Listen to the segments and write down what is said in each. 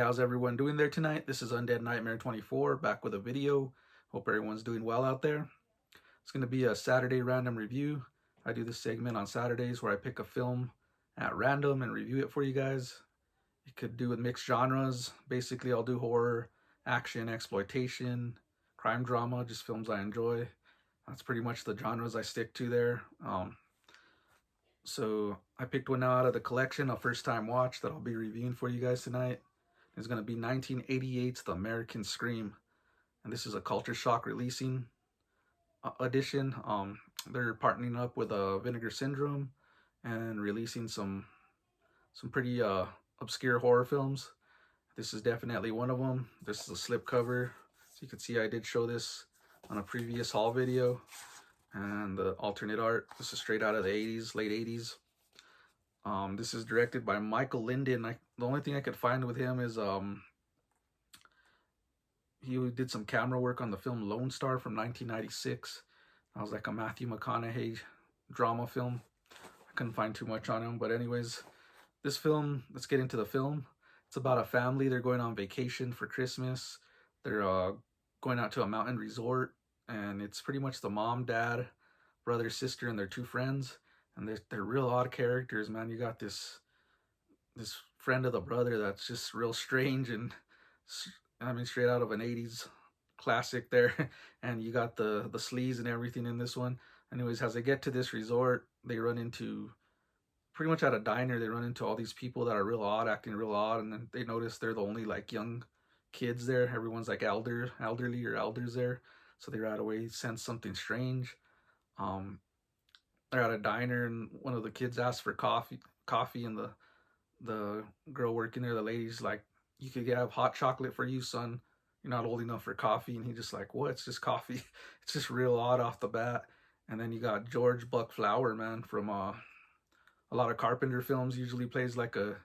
how's everyone doing there tonight? This is Undead Nightmare 24 back with a video. Hope everyone's doing well out there. It's going to be a Saturday random review. I do this segment on Saturdays where I pick a film at random and review it for you guys. You could do with mixed genres. Basically, I'll do horror, action, exploitation, crime drama, just films I enjoy. That's pretty much the genres I stick to there. So I picked one out of the collection, a first time watch that I'll be reviewing for you guys tonight. It's going to be 1988's The American Scream. And this is a Culture Shock releasing edition. They're partnering up with Vinegar Syndrome and releasing some pretty obscure horror films. This is definitely one of them. This is a slipcover. So you can see I did show this on a previous haul video. And the alternate art, this is straight out of the 80s, late 80s. This is directed by Michael Linden. The only thing I could find with him is he did some camera work on the film Lone Star from 1996. That was like a Matthew McConaughey drama film. I couldn't find too much on him, but anyways, this film, let's get into the film. It's about a family. They're going on vacation for Christmas. They're going out to a mountain resort, and it's pretty much the mom, dad, brother, sister, and their two friends. And they're real odd characters, man. You got this friend of the brother that's just real strange, and I mean straight out of an 80s classic there. And you got the sleaze and everything in this one. Anyways, as they get to this resort, they run into, pretty much at a diner, they run into all these people that are real odd, acting real odd, and then they notice they're the only like young kids there. Everyone's like elderly or elders there. So they right away sense something strange. They're at a diner, and one of the kids asks for coffee, and the girl working there, the lady's like, "You could have hot chocolate for you, son. You're not old enough for coffee." And he just like, "What? It's just coffee." It's just real odd off the bat. And then you got George Buck Flower, man, from a lot of Carpenter films. Usually plays like a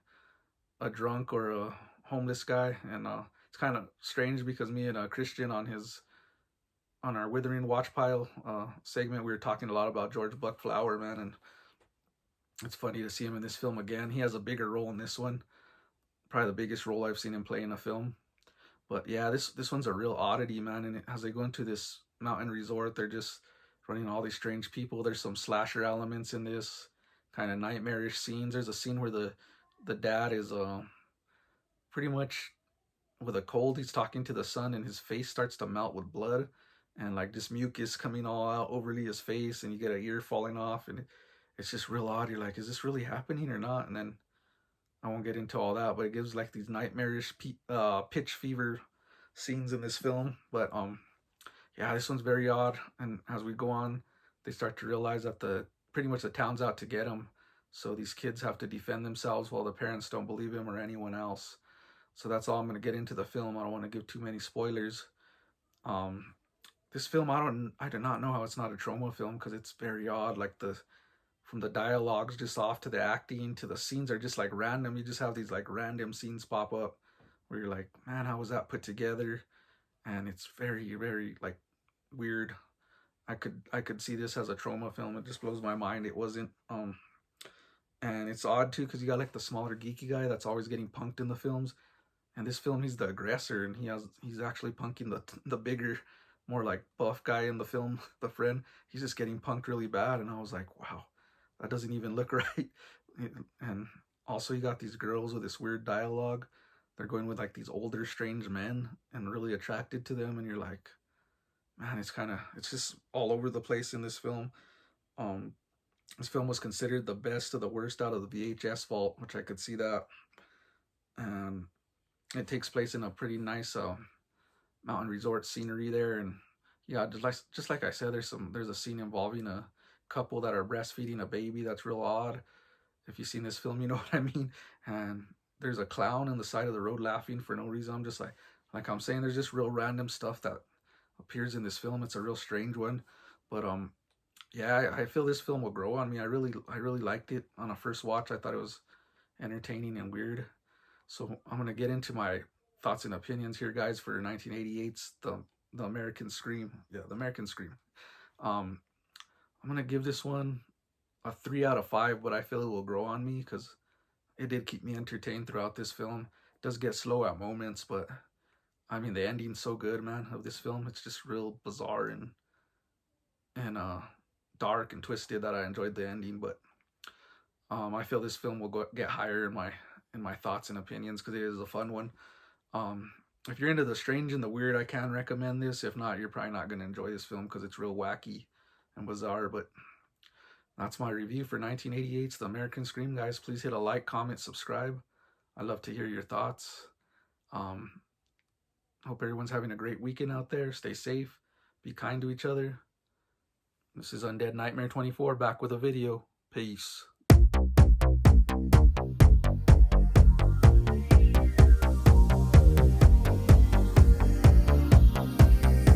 drunk or a homeless guy, and it's kind of strange because me and Christian on our Withering Watch Pile segment, we were talking a lot about George Buck Flower, man, and it's funny to see him in this film again. He has a bigger role in this one, probably the biggest role I've seen him play in a film. But yeah, this one's a real oddity, man. And as they go into this mountain resort, they're just running all these strange people. There's some slasher elements in this, kind of nightmarish scenes. There's a scene where the dad is pretty much with a cold. He's talking to the son, and his face starts to melt with blood, and like this mucus coming all out overly his face, and you get an ear falling off, and it's just real odd. You're like, is this really happening or not? And then I won't get into all that, but it gives like these nightmarish pitch fever scenes in this film. But yeah, this one's very odd. And as we go on, they start to realize that pretty much the town's out to get them. So these kids have to defend themselves while the parents don't believe him or anyone else. So that's all I'm going to get into the film. I don't want to give too many spoilers. This film, I do not know how it's not a trauma film, because it's very odd. Like from the dialogues just off to the acting to the scenes are just like random. You just have these like random scenes pop up where you're like, man, how was that put together? And it's very, very like weird. I could see this as a trauma film. It just blows my mind it wasn't. And it's odd too, because you got like the smaller geeky guy that's always getting punked in the films. And this film, he's the aggressor, and he's actually punking the bigger, more like buff guy in the film, the friend. He's just getting punked really bad, and I was like, wow, that doesn't even look right. And also you got these girls with this weird dialogue. They're going with like these older strange men and really attracted to them, and you're like, man, it's just all over the place in this film. This film was considered the best of the worst out of the VHS vault, which I could see that. And it takes place in a pretty nice mountain resort scenery there, and yeah, just like I said, there's a scene involving a couple that are breastfeeding a baby that's real odd. If you've seen this film, you know what I mean. And there's a clown on the side of the road laughing for no reason. I'm just like I'm saying, there's just real random stuff that appears in this film. It's a real strange one, but yeah, I feel this film will grow on me. I really liked it on a first watch. I thought it was entertaining and weird. So I'm gonna get into my thoughts and opinions here, guys, for 1988's the American Scream. Yeah, the American Scream. I'm gonna give this one a 3 out of 5, but I feel it will grow on me because it did keep me entertained throughout this film. does get slow at moments, but I mean the ending's so good, man, of this film. It's just real bizarre and dark and twisted that I enjoyed the ending. But I feel this film will get higher in my thoughts and opinions because it is a fun one. Um, if you're into the strange and the weird, I can recommend this. If not, you're probably not going to enjoy this film because it's real wacky and bizarre. But that's my review for 1988's The American Scream, guys. Please hit a like, comment, subscribe. I'd love to hear your thoughts. Um, Hope everyone's having a great weekend out there. Stay safe. Be kind to each other. This is Undead Nightmare 24 back with a video. Peace.